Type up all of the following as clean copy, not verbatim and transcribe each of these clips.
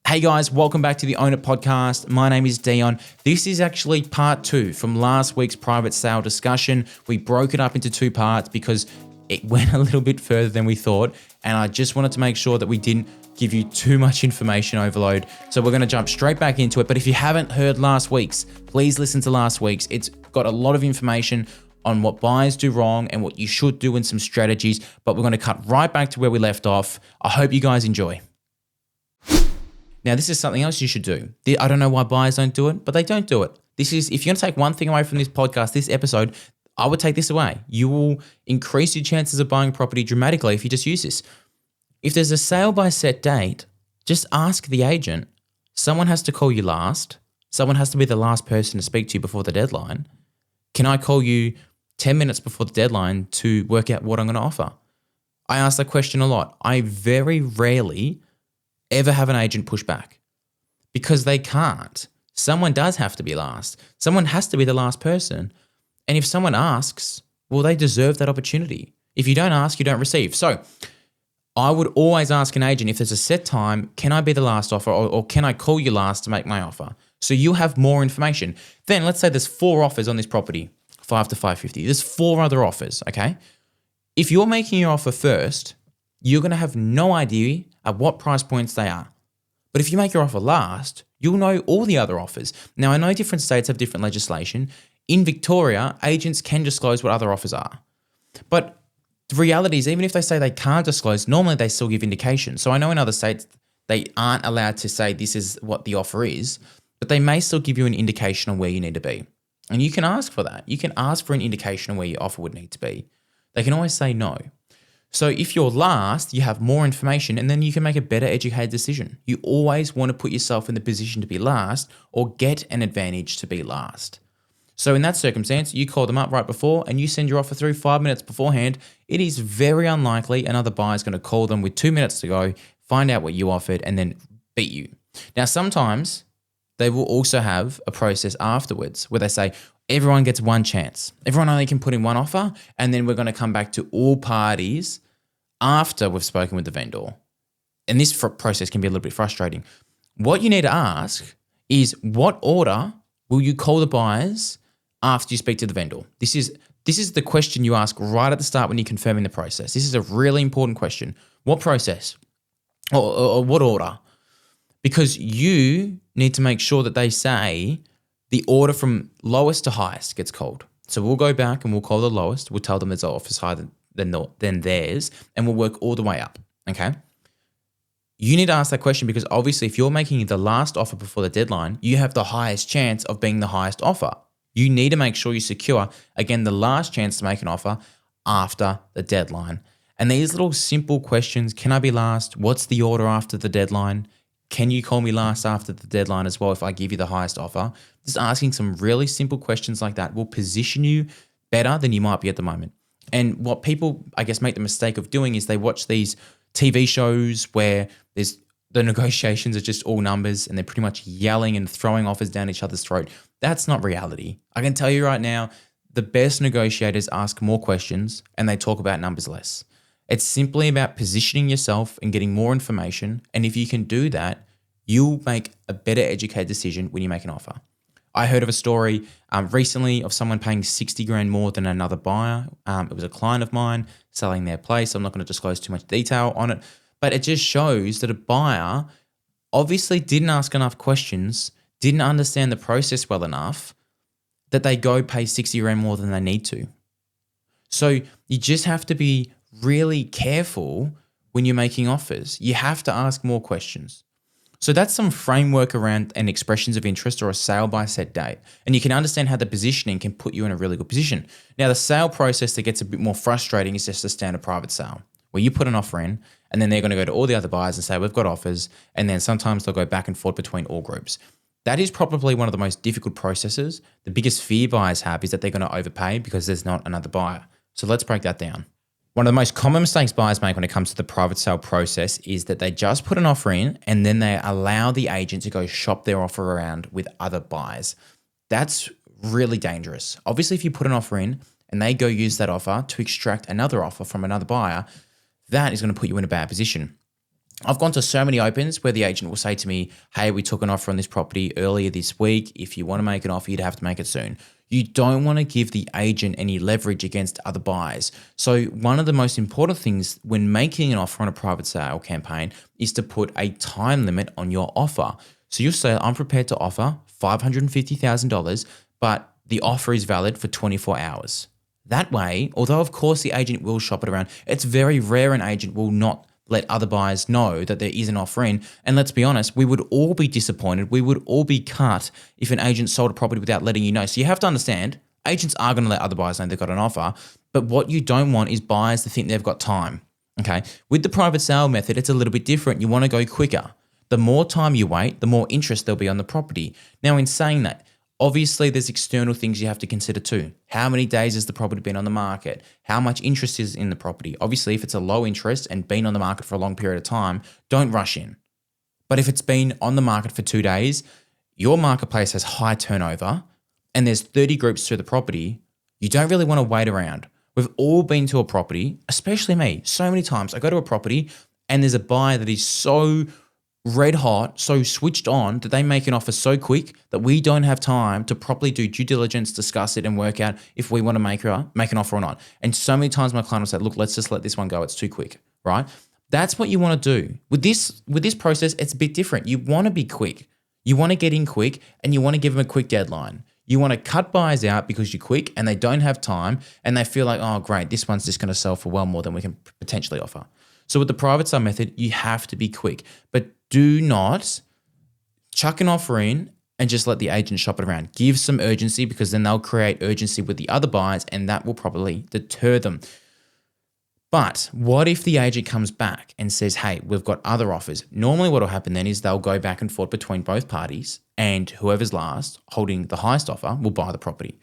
Hey guys, welcome back to the Own It podcast. My name is Dion. This is actually part 2 from last week's private sale discussion. We broke it up into 2 parts because it went a little bit further than we thought, and I just wanted to make sure that we didn't give you too much information overload. So we're going to jump straight back into it. But if you haven't heard last week's, please listen to last week's. It's got a lot of information on what buyers do wrong and what you should do and some strategies, but we're going to cut right back to where we left off. I hope you guys enjoy. Now, this is something else you should do. I don't know why buyers don't do it, but they don't do it. This is, if you're going to take one thing away from this podcast, this episode, I would take this away. You will increase your chances of buying property dramatically if you just use this. If there's a sale by set date, just ask the agent. Someone has to call you last. Someone has to be the last person to speak to you before the deadline. Can I call you 10 minutes before the deadline to work out what I'm going to offer? I ask that question a lot. I very rarely ever have an agent push back because they can't. Someone does have to be last. Someone has to be the last person. And if someone asks, well, they deserve that opportunity. If you don't ask, you don't receive. So I would always ask an agent, if there's a set time, can I be the last offer or can I call you last to make my offer? So you'll have more information. Then let's say there's 4 offers on this property, 5 to 550. There's 4 other offers, okay? If you're making your offer first, you're going to have no idea at what price points they are. But if you make your offer last, you'll know all the other offers. Now, I know different states have different legislation. In Victoria, agents can disclose what other offers are. But the reality is, even if they say they can't disclose, normally they still give indications. So I know in other states, they aren't allowed to say this is what the offer is, but they may still give you an indication on where you need to be. And you can ask for that. You can ask for an indication on where your offer would need to be. They can always say no. So if you're last, you have more information and then you can make a better educated decision. You always want to put yourself in the position to be last or get an advantage to be last. So in that circumstance, you call them up right before and you send your offer through 5 minutes beforehand. It is very unlikely another buyer is going to call them with 2 minutes to go, find out what you offered and then beat you. Now, sometimes they will also have a process afterwards where they say, everyone gets one chance. Everyone only can put in one offer, and then we're going to come back to all parties after we've spoken with the vendor. And this process can be a little bit frustrating. What you need to ask is, what order will you call the buyers after you speak to the vendor? This is the question you ask right at the start when you're confirming the process. This is a really important question. What process? Or what order? Because you need to make sure that they say the order from lowest to highest gets called. So we'll go back and we'll call the lowest. We'll tell them there's offers higher than theirs, and we'll work all the way up, okay? You need to ask that question because obviously if you're making the last offer before the deadline, you have the highest chance of being the highest offer. You need to make sure you secure, again, the last chance to make an offer after the deadline. And these little simple questions, can I be last? What's the order after the deadline? Can you call me last after the deadline as well if I give you the highest offer? Just asking some really simple questions like that will position you better than you might be at the moment. And what people, I guess, make the mistake of doing is they watch these TV shows where the negotiations are just all numbers and they're pretty much yelling and throwing offers down each other's throat. That's not reality. I can tell you right now, the best negotiators ask more questions and they talk about numbers less. It's simply about positioning yourself and getting more information. And if you can do that, you'll make a better educated decision when you make an offer. I heard of a story recently of someone paying 60 grand more than another buyer. It was a client of mine selling their place. I'm not going to disclose too much detail on it, but it just shows that a buyer obviously didn't ask enough questions, didn't understand the process well enough, that they go pay 60 grand more than they need to. So you just have to be really careful when you're making offers. You have to ask more questions. So that's some framework around an expressions of interest or a sale by set date. And you can understand how the positioning can put you in a really good position. Now, the sale process that gets a bit more frustrating is just a standard private sale where you put an offer in and then they're going to go to all the other buyers and say, we've got offers. And then sometimes they'll go back and forth between all groups. That is probably one of the most difficult processes. The biggest fear buyers have is that they're going to overpay because there's not another buyer. So let's break that down. One of the most common mistakes buyers make when it comes to the private sale process is that they just put an offer in and then they allow the agent to go shop their offer around with other buyers. That's really dangerous. Obviously, if you put an offer in and they go use that offer to extract another offer from another buyer, that is going to put you in a bad position. I've gone to so many opens where the agent will say to me, hey, we took an offer on this property earlier this week. If you want to make an offer, you'd have to make it soon. You don't want to give the agent any leverage against other buyers. So one of the most important things when making an offer on a private sale campaign is to put a time limit on your offer. So you'll say, I'm prepared to offer $550,000, but the offer is valid for 24 hours. That way, although of course the agent will shop it around, it's very rare an agent will not let other buyers know that there is an offer in. And let's be honest, we would all be disappointed. We would all be cut if an agent sold a property without letting you know. So you have to understand, agents are going to let other buyers know they've got an offer. But what you don't want is buyers to think they've got time. Okay. With the private sale method, it's a little bit different. You want to go quicker. The more time you wait, the more interest there'll be on the property. Now, in saying that, obviously, there's external things you have to consider too. How many days has the property been on the market? How much interest is in the property? Obviously, if it's a low interest and been on the market for a long period of time, don't rush in. But if it's been on the market for 2 days, your marketplace has high turnover, and there's 30 groups to the property, you don't really want to wait around. We've all been to a property, especially me, so many times. I go to a property and there's a buyer that is so red hot, so switched on that they make an offer so quick that we don't have time to properly do due diligence, discuss it, and work out if we want to make an offer or not. And so many times my client will say, look, let's just let this one go. It's too quick, right? That's what you want to do. With this process, it's a bit different. You want to be quick. You want to get in quick and you want to give them a quick deadline. You want to cut buyers out because you're quick and they don't have time and they feel like, oh, great, this one's just going to sell for well more than we can potentially offer. So with the private sale method, you have to be quick, but do not chuck an offer in and just let the agent shop it around. Give some urgency because then they'll create urgency with the other buyers and that will probably deter them. But what if the agent comes back and says, hey, we've got other offers? Normally what will happen then is they'll go back and forth between both parties and whoever's last holding the highest offer will buy the property.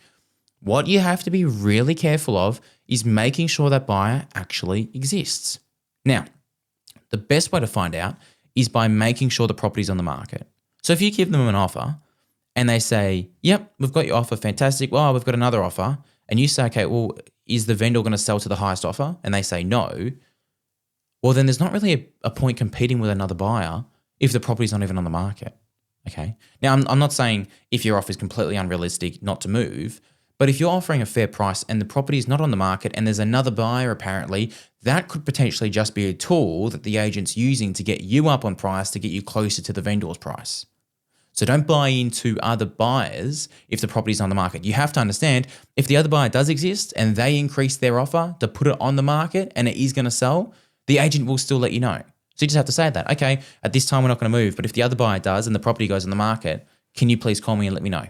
What you have to be really careful of is making sure that buyer actually exists. Now, the best way to find out is by making sure the property's on the market. So if you give them an offer and they say, yep, we've got your offer, fantastic. Well, we've got another offer. And you say, okay, well, is the vendor going to sell to the highest offer? And they say no. Well, then there's not really a point competing with another buyer if the property's not even on the market. Okay. Now, I'm not saying if your offer is completely unrealistic not to move, but if you're offering a fair price and the property is not on the market and there's another buyer apparently, that could potentially just be a tool that the agent's using to get you up on price to get you closer to the vendor's price. So don't buy into other buyers if the property's on the market. You have to understand if the other buyer does exist and they increase their offer to put it on the market and it is going to sell, the agent will still let you know. So you just have to say that, okay, at this time we're not going to move, but if the other buyer does and the property goes on the market, can you please call me and let me know?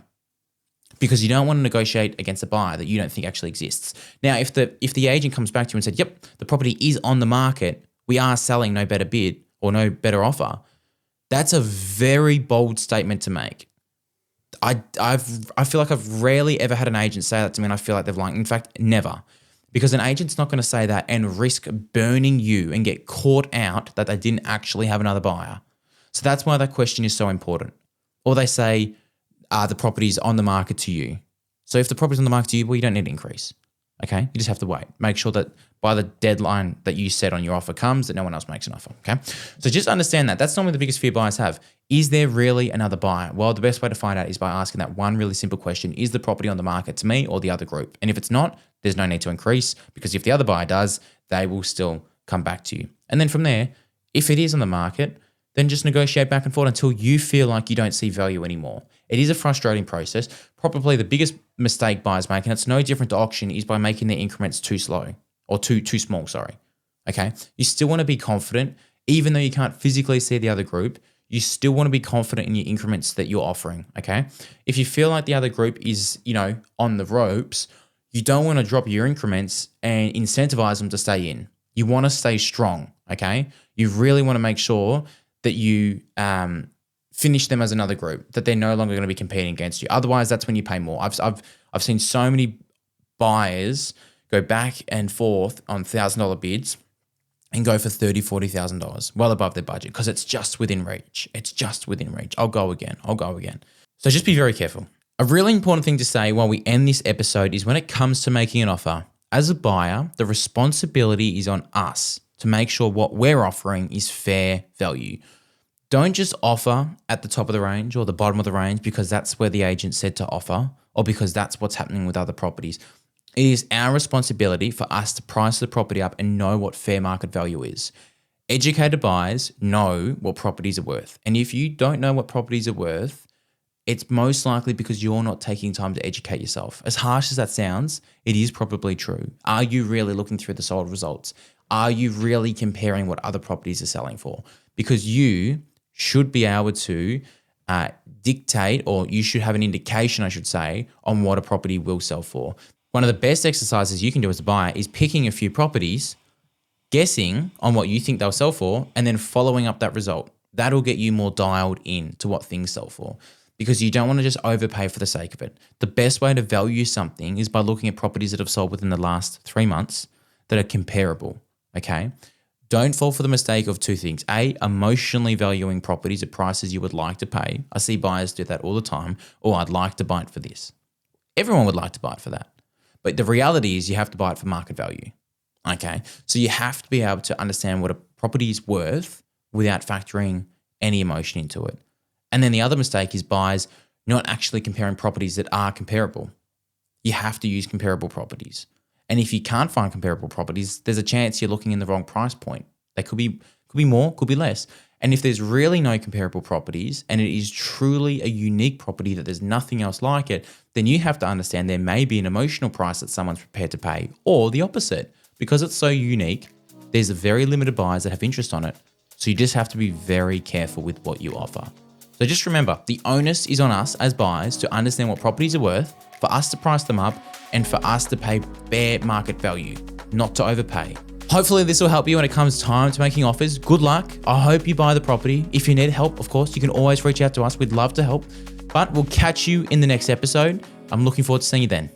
Because you don't want to negotiate against a buyer that you don't think actually exists. Now, if the agent comes back to you and said, yep, the property is on the market, we are selling no better bid or no better offer, that's a very bold statement to make. I feel like I've rarely ever had an agent say that to me and I feel like they've lied. In fact, never. Because an agent's not going to say that and risk burning you and get caught out that they didn't actually have another buyer. So that's why that question is so important. Or they say, the property's on the market to you. So if the property's on the market to you, well, you don't need to increase. Okay? You just have to wait. Make sure that by the deadline that you set on your offer comes, that no one else makes an offer. Okay? So just understand that. That's normally the biggest fear buyers have. Is there really another buyer? Well, the best way to find out is by asking that one really simple question. Is the property on the market to me or the other group? And if it's not, there's no need to increase because if the other buyer does, they will still come back to you. And then from there, if it is on the market, then just negotiate back and forth until you feel like you don't see value anymore. It is a frustrating process. Probably the biggest mistake buyers make, and it's no different to auction, is by making their increments too slow or too small, sorry. Okay? You still want to be confident, even though you can't physically see the other group, you still want to be confident in your increments that you're offering, okay? If you feel like the other group is, on the ropes, you don't want to drop your increments and incentivize them to stay in. You want to stay strong, okay? You really want to make sure that you finish them as another group, that they're no longer going to be competing against you. Otherwise, that's when you pay more. I've seen so many buyers go back and forth on $1,000 bids and go for $30,000, $40,000, well above their budget because it's just within reach. It's just within reach. I'll go again. So just be very careful. A really important thing to say while we end this episode is when it comes to making an offer, as a buyer, the responsibility is on us. to make sure what we're offering is fair value. Don't just offer at the top of the range or the bottom of the range because that's where the agent said to offer or because that's what's happening with other properties. It is our responsibility for us to price the property up and know what fair market value is. Educated buyers know what properties are worth. And if you don't know what properties are worth, it's most likely because you're not taking time to educate yourself. As harsh as that sounds, it is probably true. Are you really looking through the sold results? Are you really comparing what other properties are selling for? Because you should be able to dictate, or you should have an indication, I should say, on what a property will sell for. One of the best exercises you can do as a buyer is picking a few properties, guessing on what you think they'll sell for, and then following up that result. That'll get you more dialed in to what things sell for, because you don't want to just overpay for the sake of it. The best way to value something is by looking at properties that have sold within the last 3 months that are comparable, okay? Don't fall for the mistake of two things. A, emotionally valuing properties at prices you would like to pay. I see buyers do that all the time. Oh, I'd like to buy it for this. Everyone would like to buy it for that. But the reality is you have to buy it for market value, okay? So you have to be able to understand what a property is worth without factoring any emotion into it. And then the other mistake is buyers not actually comparing properties that are comparable. You have to use comparable properties. And if you can't find comparable properties, there's a chance you're looking in the wrong price point. They could be more, could be less. And if there's really no comparable properties and it is truly a unique property that there's nothing else like it, then you have to understand there may be an emotional price that someone's prepared to pay, or the opposite. Because it's so unique, there's a very limited buyers that have interest on it. So you just have to be very careful with what you offer. So just remember, the onus is on us as buyers to understand what properties are worth, for us to price them up, and for us to pay fair market value, not to overpay. Hopefully this will help you when it comes time to making offers. Good luck. I hope you buy the property. If you need help, of course, you can always reach out to us. We'd love to help. But we'll catch you in the next episode. I'm looking forward to seeing you then.